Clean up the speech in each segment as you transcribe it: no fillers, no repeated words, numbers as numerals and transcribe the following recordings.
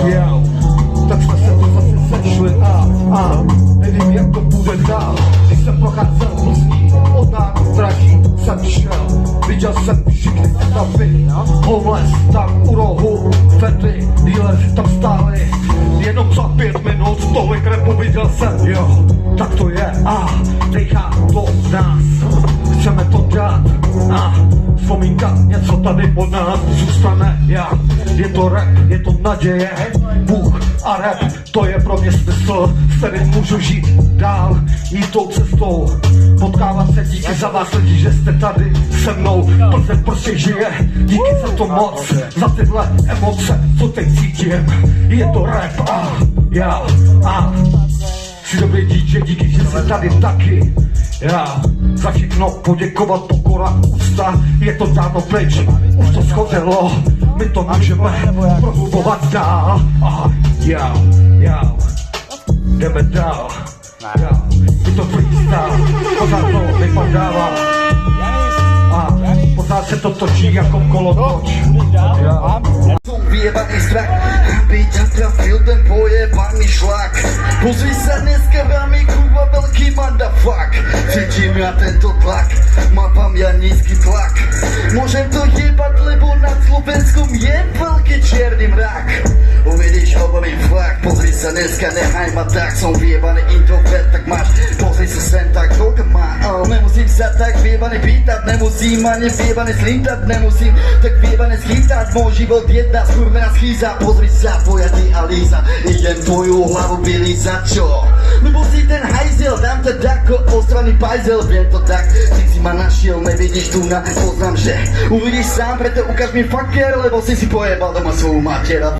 Jo, tak jsme se tu zase sešli a nevím, jak to bude dál. Když jsem procházel Plzní, od nádraží jsem šel, viděl jsem všechny etapy, homeless tam u rohu, fety, dealeři tam stáli, jenom za 5 minut tolik repu viděl jsem, jo, tak to je a dejchá to nás, chceme to dát a vzpomínka, něco tady po nás zůstane, já, je to rap, je to naděje, Bůh a rap, to je pro mě smysl, s kterým můžu žít dál, jít tou cestou, potkávat se, díky za vás lidi, že jste tady se mnou, Plzeň prostě žije, díky za to moc, za tyhle emoce, co teď cítím, je to rap a já, jsi dobrý dítě, díky, že jsi tady taky, já, za všechno poděkovat, pokora, ústa, je to dávno pryč, už to schořelo, my to můžeme prohlubovat dál, já, jdeme dál, je to freestyle, pořád to vypadává, pořád se to točí jako kolotoč, Vyjebaný strach, aby ťa trafil ten pojebaný šlak. Pozri sa dneska veľmi kurva veľký motherfuck. Cítim ja tento tlak, mám ja nízky tlak. Môžem to jebať, lebo nad Slovenskom je veľký čierny mrak. Uvidíš, hovorím flak, pozri sa dneska, nehaj ma tak. Som vyjebaný introvert, tak máš, pozri sa sem tak, koľko má. Nemusím sa tak vyjebaný pýtať, nemusím ani vyjebaný slintať, nemusím tak vyjebaný schytať. Môj život jedna skurvená schýza, pozri sa, pojatý a líza, idem tvoju hlavu vylízať, čo? Lebo si ten hajzel, dám to dako, ostraný pajzel, viem to tak, ty si ma našiel, nevidíš tu na, poznám, že uvidíš sám, preto ukáž mi faker, lebo si pojebal doma svoju mater.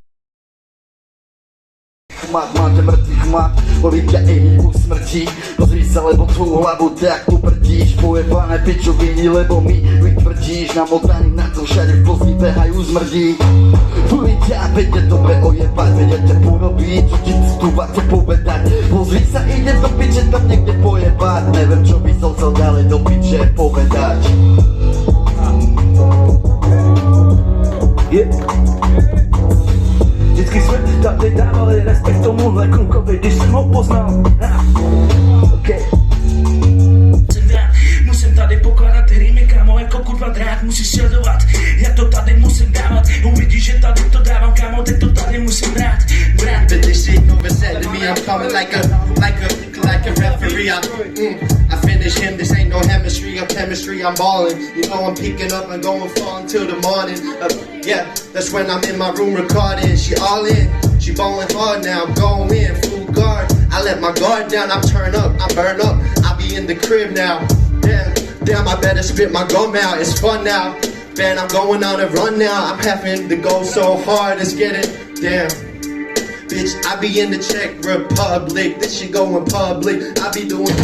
Máte mŕtvý chmat, boli ťa i usmrtí. Pozri sa, lebo tvú hlavu tak uprdíš. Pojebané pičoviny, lebo mi vytvrdíš. Namotaní na to všade v Plzni behajú zmrdí. Boli ťa, veďte dobre ojebať, vedete urobiť, čo ti tu váte povedať. Pozri sa, ide do piče tam niekde pojebať. Neviem, čo by som chcel ďalej do piče povedať. Vždycky jsme tady dávali respekt tomuhle klukovi, když jsem ho poznal. Okay. Musím tady pokládat rýmy, kámo, jako kurva drát, musíš sledovat, jak to tady musím dávat. Uvidíš, že tady to dávám, kámo, teď to tady musím brát. But this shit over said to me, I'm coming like a referee. I finish him, this ain't no chemistry, I'm balling. You know I'm picking up and going far until the morning. Yeah, that's when I'm in my room recording. She all in, she ballin' hard now, I'm going in, full guard. I let my guard down, I'm turn up, I burn up, I be in the crib now. Damn, I better spit my gum out, it's fun now. Man, I'm going on a run now, I'm having to go so hard, it's getting, damn. Bitch, I be in the Czech Republic, this shit going public, I be doing.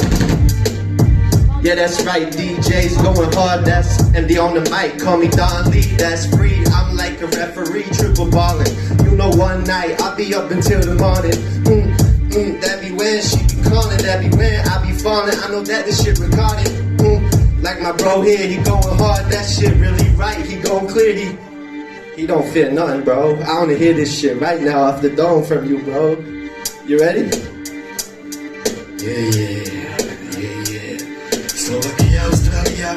Yeah, that's right, DJ's going hard, that's MD on the mic, call me Don Lee, that's free, I'm like a referee, triple ballin'. You know one night, I'll be up until the morning, that be when she be calling, that be when I be falling, I know that this shit recorded, like my bro here, he going hard, that shit really right, he going clear, he don't feel nothing, bro. I wanna hear this shit right now off the dome from you, bro. You ready? Yeah. Slovakia, Austrália.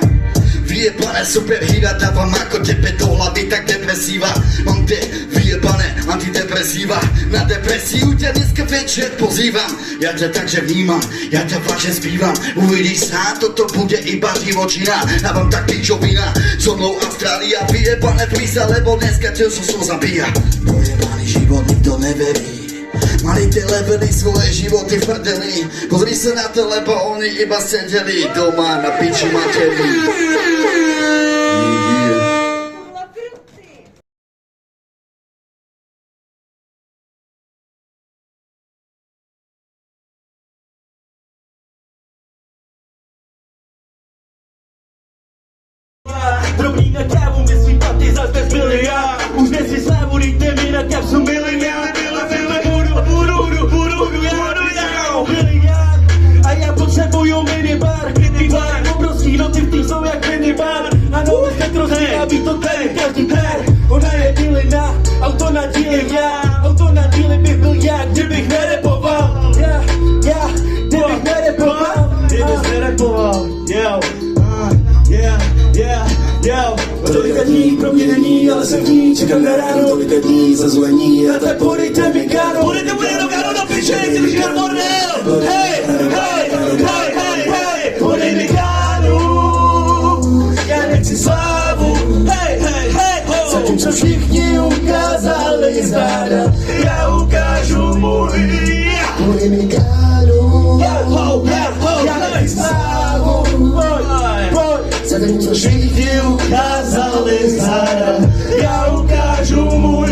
Vyjebané superhýra, dávam ako tebe do hlavy, tak depresíva. Mám tie vyjebané antidepresíva. Na depresiu ťa dneska večer pozývam. Ja ťa takže vnímam, ja ťa vážne zpívam. Uvidíš sa, toto bude iba divočina. Dávam tak pičovina, so mnou Austrália. Vyjebané plísa, lebo dneska ťa som zabíja. Pojebaný život nikto neverí. Mali tie levely svoje životy v prdeli. Pozri sa na to, lebo oni iba sedeli doma na piči materi. Drobný na kávu, myslí paty, zas bez byli já. Už nesi slávu, dejte mi na kapsu miliard. Budu já. A já potřebuju minibar, kritibar. Obrovský noty v tý jsou jak minibar. Ano, už tak rozhodně, aby to tady každý der. Ona je bylina, auto na díl já, auto na díl káru, tolika dní zazvení a tak podejte mi káru. Budete mu někdo káru do piče, nechci říkat bordel. Hej, hej, hej, hej, hej, podej mi káru. Já nechci slávu, hej, hej, hej, ho. Zatímco všichni ukázali záda, Já ukážu můj. podej mi káru. Ho, ho, Já nechci slávu, pojď. Zatímco všichni ukázali záda, Já ukážu můj.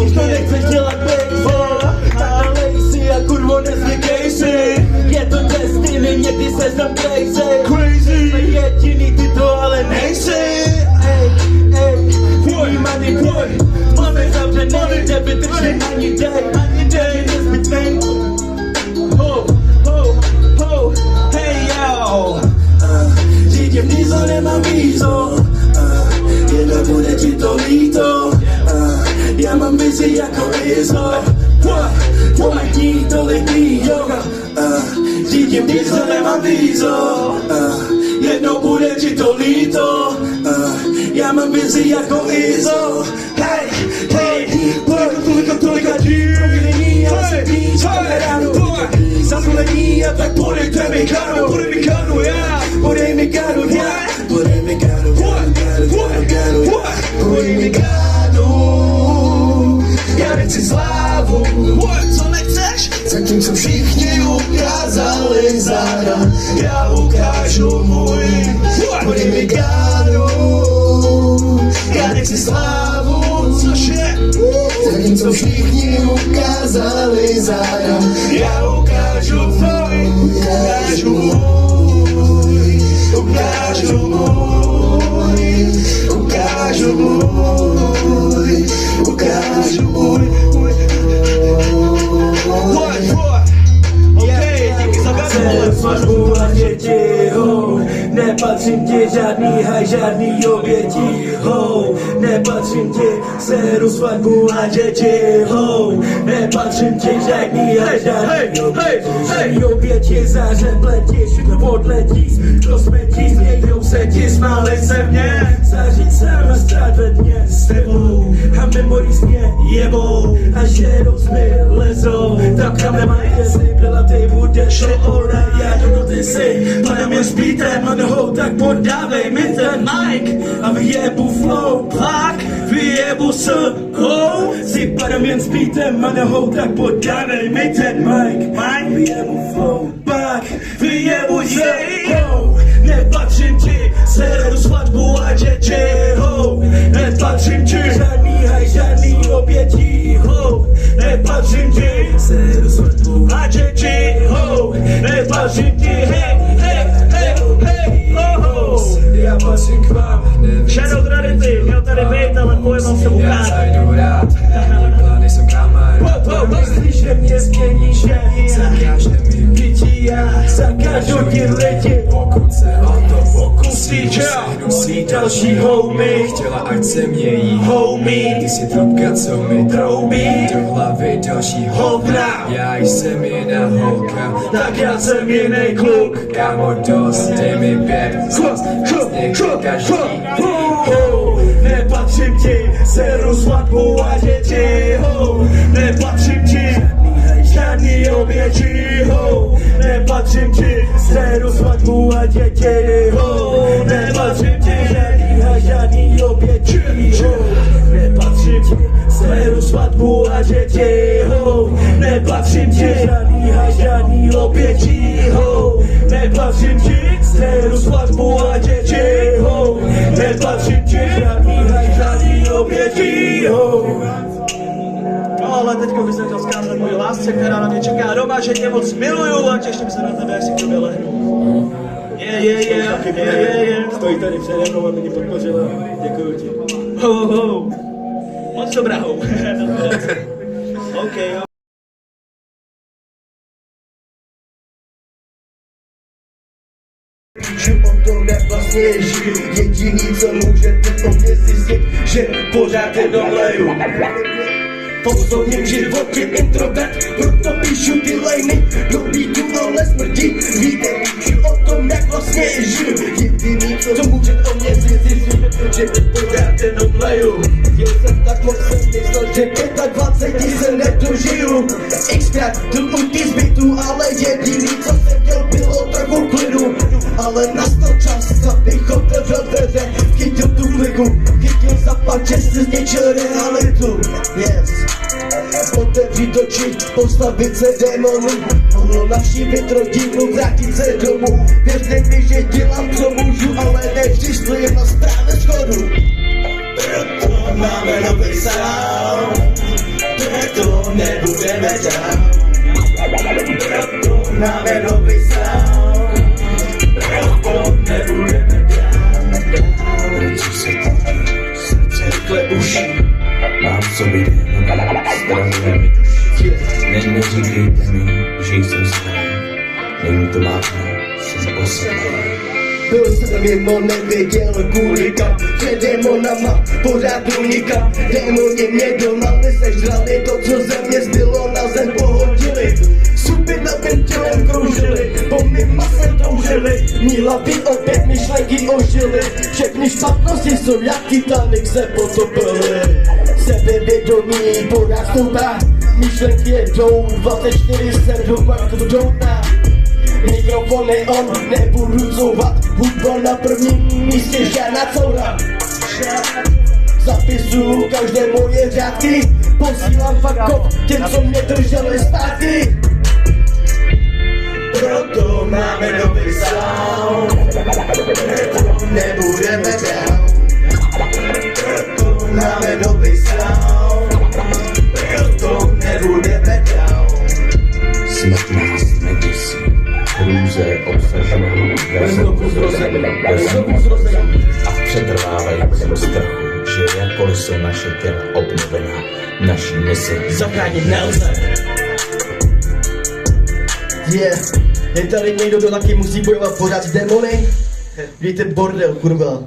nikdo nechce dělat baseball, tak nalej si a kurvo nezvykej si. Je to destiny, někdy se znám crazy. Jsme jediný, ty to ale nejsi. Ej, pojď, money, pojď. Máme zavřený, tebe drží ani dej, nezbytnej. Ho, hey yo. Řídím dízo, nemám vízo. Jedno bude ti to líto. Já mám vizi jako Izo. Tolik dní, tolik dní, yoga. Řídím dízo, nemám vízo. Jednou bude ti to líto. Já mám vizi jako Izo. Hej, tolika dní, ale se dní, ráno, zazvolení a tak podejte mi káru, podej mi káru, já, podej mi káru, já, podej mi káru, podej mi káru, já nechci slávu, Co nechceš? zatímco všichni ukázali záda, já ukážu můj, podej mi káru, já nechci slávu, Cože? zatímco všichni ukázali záda, Já ukážu tvoj. ukážu můj, ukážu můj, ukážu můj, ukážu můj. Okej, díky za Jsem svatbu a děti, ho. Nepatřím ti žádný haj, žádný oběti, ho. Nepatřím ti séru, svatbu a děti, ho. Nepatřím ti žádný haj, žádný oběti, oběti záře pletí, všechno odletí, to smetí, smějou se ti, smáli se mě, zažít jsem a strát ve dně s tebou, a memories mě jebou, a shadows mi lezou, tak kam nemají, jestli byla ty, budeš alright, já jdu ty si, panem jen spíte, mladou, tak podávej mi ten mic, a vyjebu flow, pak vyjebu s hou, si panem jen spíte, mladou, tak podávej mi ten mic, vyjebu flow, pak vyjebu s hou, nepatřím ti, seru svatbu a děti, ho, nepatřím ti, žádný haj, žádný obětí, ho, nepatřím ti, seru svatbu a děti, ho, nepatřím ti, hej, já patřím k vám. Shadow Gravity, měl tady být, ale pojebal se mu Já krát. zajdu rád, plány jsem kamer. Myslíš, že mě změníš, Zakážte mi pití, já zakážu ti lidi. pokud se o to Pokusí, můj další homie, chtěla, ať se mějí. homie, Ty jsi trubka, co mi troubí, do hlavy další hovna. Já jsem jiná holka, Tak já jsem jiný kluk. kámo dost, dej mi 5. Vlastně každý Nepatřím ti, seru svatbu a děti, ho. Nepatřím ti, žádný oběti, ho. Nepatřím ti, seru svatbu a děti, ho. Nepatřím ti, žádný oběti, ho. Nepatřím ti, seru svatbu a děti, ho. Nepatřím ti, žádný oběti, ho. Nepatřím ti, seru svatbu a děti, ho. Nepatřím ti, žádný oběti, ho. No ale teďko bych se chtěl zkázat mojí lásce, která na mě čeká doma, že tě moc miluju a těším se na tebe, jak si k tobě lehnu. Stojí tady přede mnou a mě podpořila. Děkuju ti. Moc dobrá. OK, jo. Že on to nevlastníš, jediný co můžete po mě zjistit, že pořád jenom leju. v osobním životě introvert, proto píšu ty lejny do beatu, ale smrti. Víte, píšu o tom, jak vlastně žiju. Jediný, co může o mě zjistit, že pořád jenom leju. Chtěl jsem tak moc, jsem myslel, že 25 se nedožiju. Xkrát tu utý z bytu, ale jediný, co jsem chtěl, bylo trochu klidu. Ale nastal čas, abych otevřel dveře, chytil tu kliku, chytil zapad, že si zničil realitu. Yes. Otevřít oči, postavit se démonům, mohlo navštívit rodinu, vrátit se domů. Věřte mi, že dělám, co můžu, ale nevždy stojím na správné schodu. Proto máme nový sound, proto nebudeme down. Proto máme nový sound, proto nebudeme down. Co se točí, srdce rychle uší. Mám v sobě démona, zdravuje mi duši. Neříkejte mi, že jsem sám. Není to vážné, jsem osamělý. Byl jsem mimo, nevěděl kvůli kam. Před démonama pořád unikám. Démoni mě dolali, sežrali to, co ze mě zbylo, na zem pohodili. Supy nad mým tělem kroužily, po mým masem toužili. Mí hlavy opět myšlenky ožily. Všechny špatnosti jsou jak Titanic se potopily. Sebevědomí pořád stoupá, myšlenky jedou 24/7 jako to doutná. Mikrofon je on, nebudu couvat, hudba na prvním místě, žádná coura. Zapisuju každé moje řádky, posílám fuck off těm, co mě drželi zpátky. Proto máme nový sound, proto nebudeme down. Proto máme nový sound, proto nebudeme down. Smrt nás neděsí, hrůze obsaženou ve znovu zrození a v přetrvávajícím strachu, že jakkoliv jsou naše těla obnovená, naší misi Zachránit nelze. Yeah, je tady někdo, kdo taky musí bojovat pořád s démony? Víte, bordel, kurva.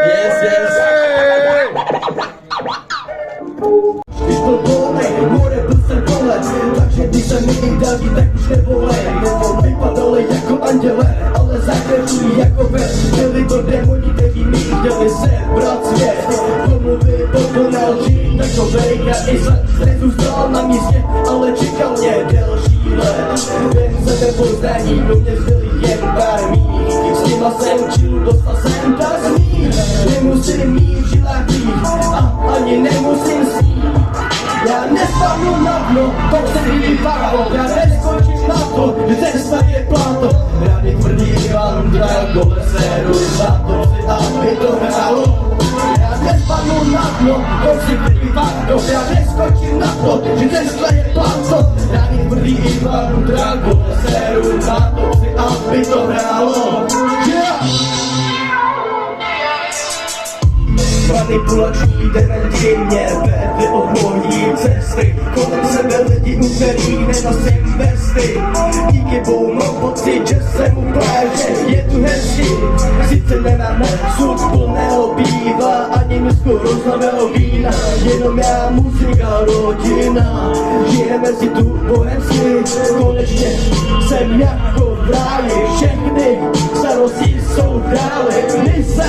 Yes, yes. Když byl volnej, more byl jsem pohled, takže když se mi i daří, tak už nevolej. Vypadali jako anděle, ale zakretují jako ves. Byli to démoni, kteří mi chtěli sebrat svět. Domluvy pokonal žít takovej krajisle. Nezůstal na místě, ale čekal mě delší let. Jen sebepoznání, do mě zbyli jen pár mých. S nima jsem učil, dostal jsem ta smích. Nemusím mít v žilách krýv a ani nemusím snít. Já nespadnu na dno, to se vypadlo. Já neskočím na to, že cesta je pláto. Rády tvrdý Ivan Drago, seru za to si aby to hrálo. Já nespadnu na dno, to si vypadlo. Já neskočím na to, že cesta je pláto. Rády tvrdý Ivan Drago, seru za to si aby to hrálo. Manipulační dementi mě vedli od mojí cesty. Kolem sebe lidi, u kterých nenosím vesty. Díky bohu mám pocit, že jsem úplně, že je tu hezky. Sice nemáme sud plného piva, ani misku roznového vína. Jenom já, muzika, rodina. Žijeme si tu bohemsky. Konečně jsem jako v ráji. Všechny starosti jsou dále. My se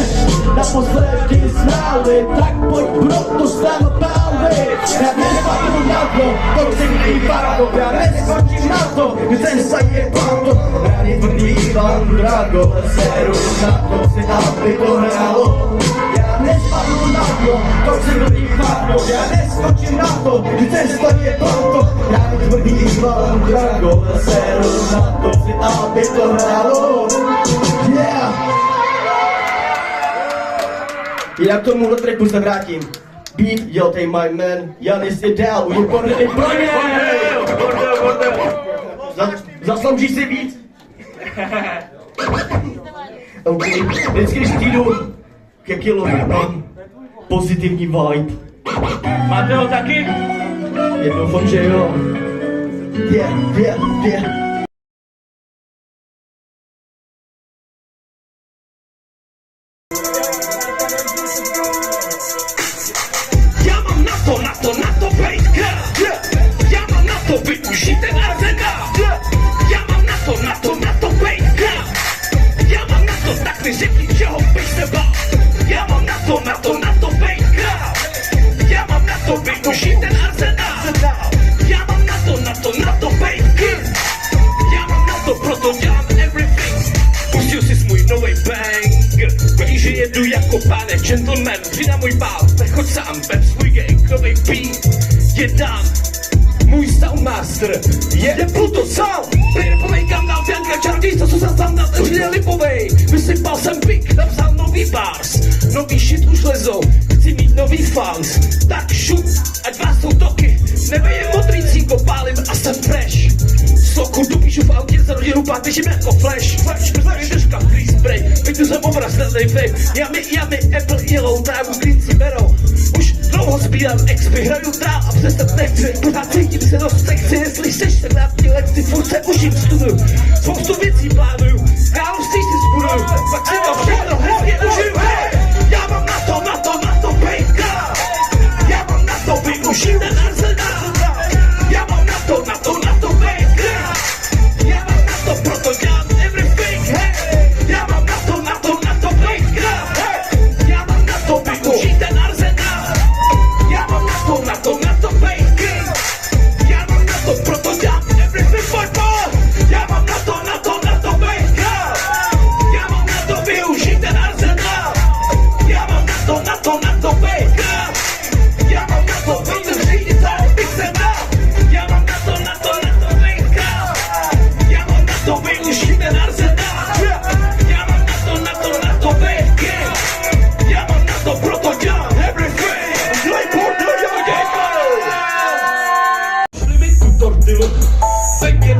naposledy znali, tak pojď proto stám pálvy. Já nespadnu na to, to si vypadlo. Já neskočím na to, že se je pláto. Rádi tvrdý Ivan Drago, seru na to si aby to hrálo. Já nespadnu na to si vypadlo. Já neskočím na to, že se je pláto. Rádi tvrdý Ivan Drago, seru na to si aby to hrálo. Yeah! Já k tomuhle tracku se vrátím. Beat, yo, tej my man, Janis je dál, je bordel, zaslouží si víc? OK, vždycky, když jdu ke kilovi, mám pozitivní vibe. Máte ho taky? Já doufám, že jo. Yeah. na to bejt král. Já mám na to využít ten arzenál. Já mám na to bejt král. Já mám na to, tak mi řekni, čeho bych se bál. Já mám na to bejt král. Já mám na to využít ten arzenál. Já mám na to bejt král. Já mám na to, proto dělám everything. Pustil si svůj nový bang. Víš, že jedu jako pane gentleman. Přidám můj bál, tak choď sám, vem svůj gang. Nový beat je dám. Můj soundmaster je Pluto Sound. Rapovej kanál, Bianca čarodějca, co jsem sám na težně lipovej. Vysypal jsem pik, napsal nový bars. Nový shit už lezou, chci mít nový fans. Tak šup, ať vás jsou toky. Nebe je modrý cínko, pálím a jsem fresh. Soku dopíšu v autě za rodinu, pát běžím jako flash. Držka, free spray, vyjdu jsem obraz, nelej vape. Yummy, apple, yellow, trávu, green si berou. Už dlouho sbírám expy, hraju dál a přestat nechci. Pořád cítím se dost sexy, jestli seš tak rád mě lekci. Furt se užím, studuju, spoustu věcí plánuju. Království si zbuduju, pak si to všechno hezně užiju. Já mám na to bejt král. Já mám na to využít ten arzenál. Já mám na to bejt král. Já mám na to, proto dělám everything. Já mám na to bejt král. Já mám na to využít ten arzenál. Já mám na to bejt král. Já mám na to, proto dělám everything for more. Já mám na to bejt král. Já mám na to využít ten arzenál. Já mám na to bejt král. Já mám na to využít ten arzenál. Já mám na to bejt král. Já mám na to využít ten arzenál. Já mám na to bejt král. Já mám na to, proto dělám everything. Šli mi tu tortilu, peke,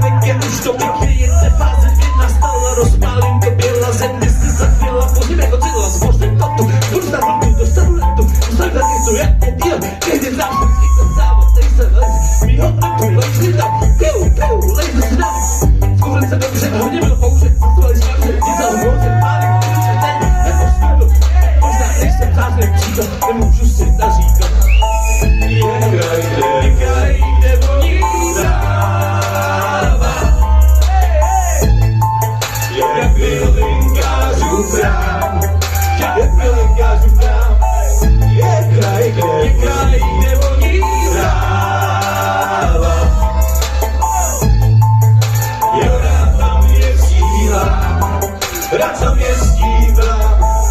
už to vypijete. Fáze, kdy nastala, rozpálím to byla zem, kdy jsi zachvěla, pozdím jako cíla, zbožným totu. Dostanu tu, dostanu letu, dostanu letu, jak je díl, někdy závod, někdo závod, nejsem lez, mýho letu, lejsli tam, piu, lejsli si tam. Zkouřen se dobře, hodně byl použit, zastovali zkáře, dízel hůře, pálím, když ten, jako světlo. Možná nejsem zázrek příklad, nemůžu si naříkat. Je kraj, kde voní tráva. Jak bylinkářů chrám. Jak bylinkářů chrám. Je kraj, kde voní tráva. Jo, rád tam jezdívám.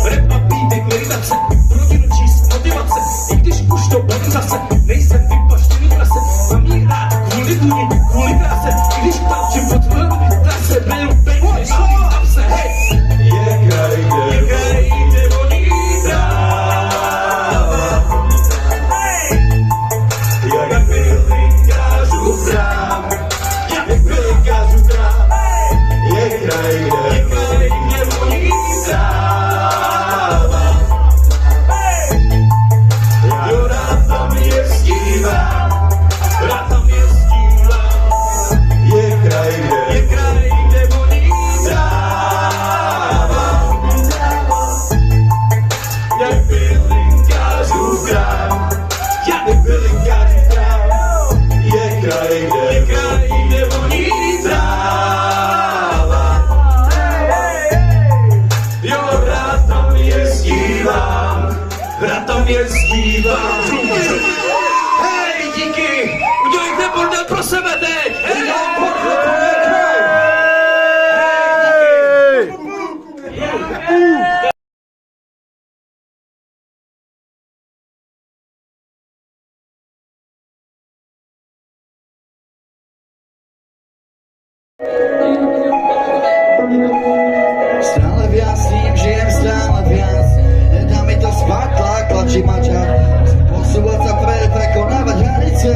Rap a beatek, meditace, rodinu číst, motivace. I když už to budu zase, nejsem vypaštěný prase. Mám jí rád kvůli vůni, kvůli kráse. I když tlačím pod velmi trase, beru pejky, šlím tam se, hej. Je kraj, kde voní tráva. Jak bylinkářů chrám. Jak bylinkářů chrám. Je kraj, kde voní tráva. Jo, rád tam jezdívám. Je kraj, kde voní tráva. Jak bylinkářů chrám. Jak bylinkářů chrám. Je kraj, kde voní tráva. Jo, rád tam jezdívám. Hej, díky! Udělejte bordel pro sebe teď! Hej! Stále viac s ním žijem, stále viac. Nedá mi to spať, tlak, tlačí ma ťa. Posúvať sa vpred, prekonávať hranice.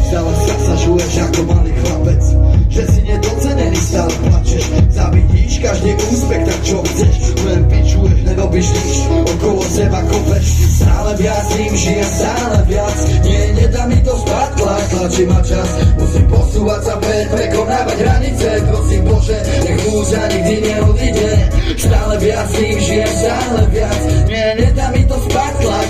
Stále sa zažuješ ako malý chlapec, že si nedocenený, stále plačeš. Zavidíš každý úspech, tak čo chceš? Len pičuješ, nerobíš nič, okolo seba kopeš. Stále viac s ním žijem, stále viac. Nie, nedá mi to spať, tlak, tlačí ma čas. Musím posúvať sa vpred, prekonávať hranice. Prosím Bože, nech múza nikdy neodíde. Stále viac s ním žijem, stále viac. Nie, nedá mi to spať, tlak,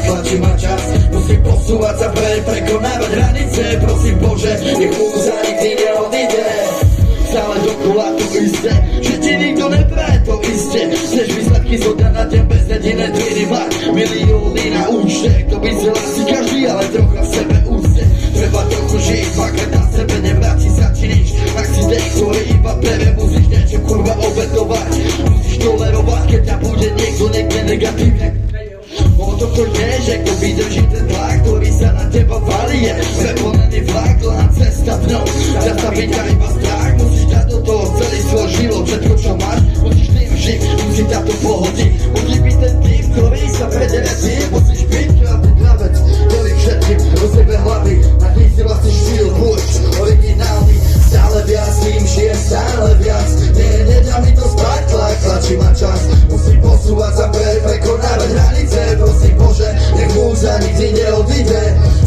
Musí byť ten typ, ktorý sa predere ty. Musíš byť krátny dravec, ktorý všetkým rozjebe hlavy. Taký si vlastný štýl, buď originálny. Stále viac, tým žije stále viac. Nedá mi to spať, tlačí ma čas. Musím posúvať sa prekonávať hranice. Prosím Bože, nech múza nikdy neodíde.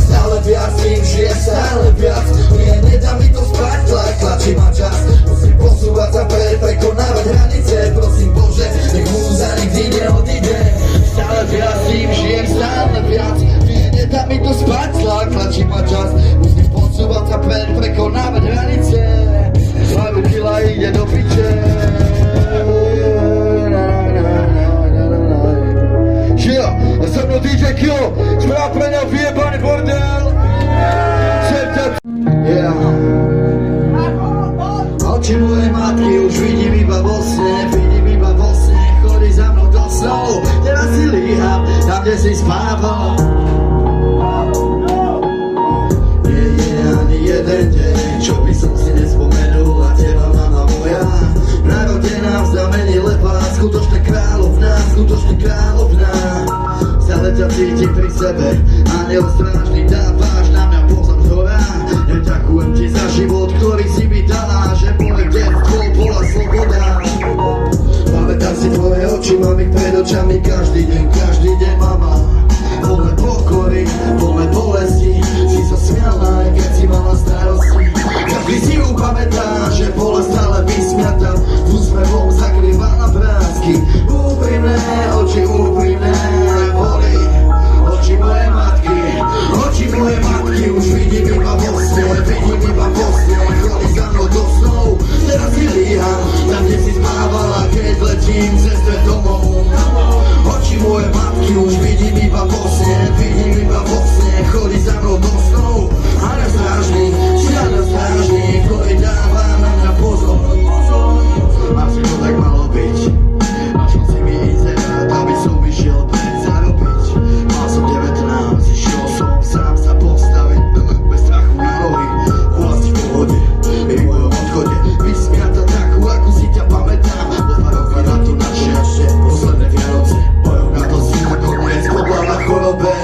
Stále viac, tým žije stále viac. Nedá mi to spať, tlačí ma čas. Musím posúvať sa prekonávať hranice. Prosím Bože, nech múza nikdy neodíde. Stále viac, tým žije stále viac. Nedá mi to spať, tlačí ma čas. Musím posúvať sa prekonávať hranice. Hlavu kila ide do piče. Šia, a so mnou DJ Kilo, zpráv pre ňa vyjebaný bordel. Yeah. Oči mojej matky už vidím iba vo sne, chodí za mnou do snov. Teraz si líham, tam kde si spával. Ani jeden deň, čo by som si nespomenul, a teba mama moja narodená v znamení leva, skutočná kráľovná. Stále ťa cítim pri sebe, aniel strážny, dávaš na mňa pozor zhora. Ďakujem ti za život, ktorý si mi dala, že moje detstvo bola sloboda. Pamätám si tvoje oči, mám ich pred očami každý deň, mama. Plné pokory, plné bolesti, si sa smiala, aj keď si mala starosti. Každý si ju pamätá, že bola stále vysmiatá, úsmevom zakrývala vrásky. Úprimné oči, úprimné boli oči mojej matky, už vidím iba vo sne, chodí za mnou do snov. Teraz si líham, tam kde si spávala, keď letím ceste domov. Oči mojej matky už vidím iba vo sne, chodí za mnou do snov. A na strážny, ktorý dáva na mňa pozor. Asi to tak malo byť, našiel si mi inzerát, aby som išiel preč zarobiť. Mal som 19, išiel som sám sa postaviť, bez strachu na nohy, bola si v pohode, pri mojom odchode. Vysmiata takú, ako si ťa pamätám, po 2 roky na to naše posledné Vianoce. Bojom na to si nakoniec podľa na chorobe.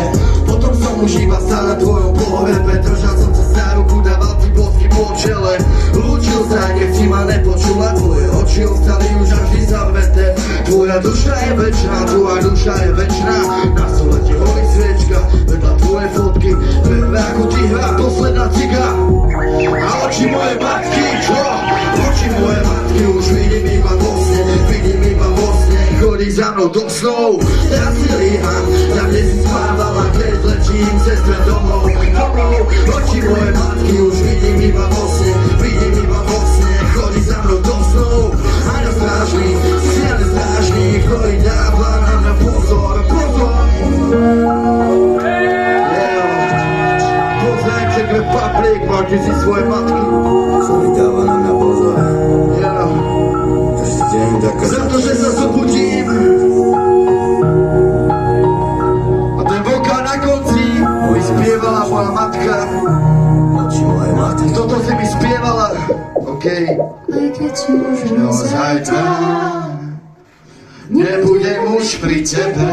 Potom som už iba stál na tvojom pohrebe, držal som sa za ruku, dával ti bodky po čele. Lúčil sa, nech si ma nepočula, tvoje oči ostali už vždy zavreté. Tvoja duša je večná, na stole ti horí sviečka, vedľa tvojej fotky, ve vráku ti hrá posledná ciga. A oči mojej matky, čo? Oči mojej matky už vidím iba vo sne, chodí za mnou do snov. Teraz si líham, tam kde si spávala, keď letím ceste domov. Oči mojej matky už vidím iba vo sne, chodí za mnou do snov. A na strážny, ktorý dáva na mňa pozor. Poznajem Czech Republic, máte si svoje matky, ktorý dáva na mňa pozor. Za to, že sa zobudím a ten vokál na konci mi spievala moja matka. Toto si mi spievala, okej. No zajtra nebudem už pri tebe.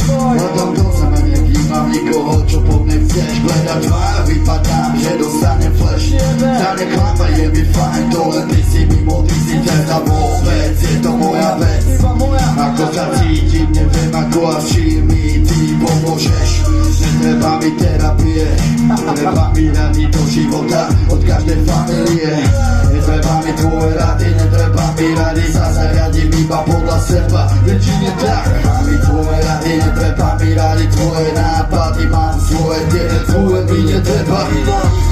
Hľadám do zeme, nevnímam nikoho, čo po mne chceš. Gledať tvár, vypadám, že dostanem flash. Tá neklama, je mi fajn, to len ty si mimo, ty si teda vôbec, je to moja vec. Ako sa cítim, neviem ako a s čím mi ty pomôžeš. Netreba mi terapie, netreba mi rady do života od každej familie. Netreba mi tvoje rady, netreba mi rady, zase radím iba podľa seba. Väčšine tak, mám mi tvoje rady, netreba mi rady, tvoje nápady, mám svoje, tie tvoje mi netreba.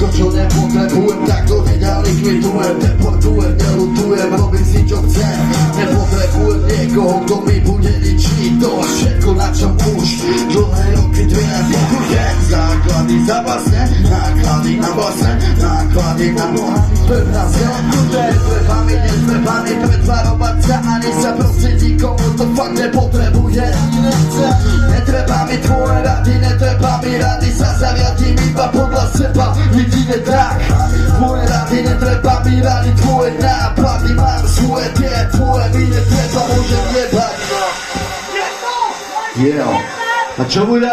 To čo nepotrebujem, tak to nelikvidujem, deportujem, nelutujem, robím si čo chcem. Nepotrebujem niekoho, kto mi bude ničiť to všetko, na čom už dlhé roky dviem. Pokujem základy za basne, náklady na basne, náklady na pevná zem. Netreba mi Netreba mi pretvarovať sa, ani sa prosiť nikomu, to fakt nepotrebuje. Netreba mi tvoje rady, netreba mi rady, sa zariadím iba podľa seba, jedine tak. Tvoje rady, netreba mi rady, tvoje nápady, mám svoje, tie tvoje mi netreba, môžem jebať. Yeah. A čo bude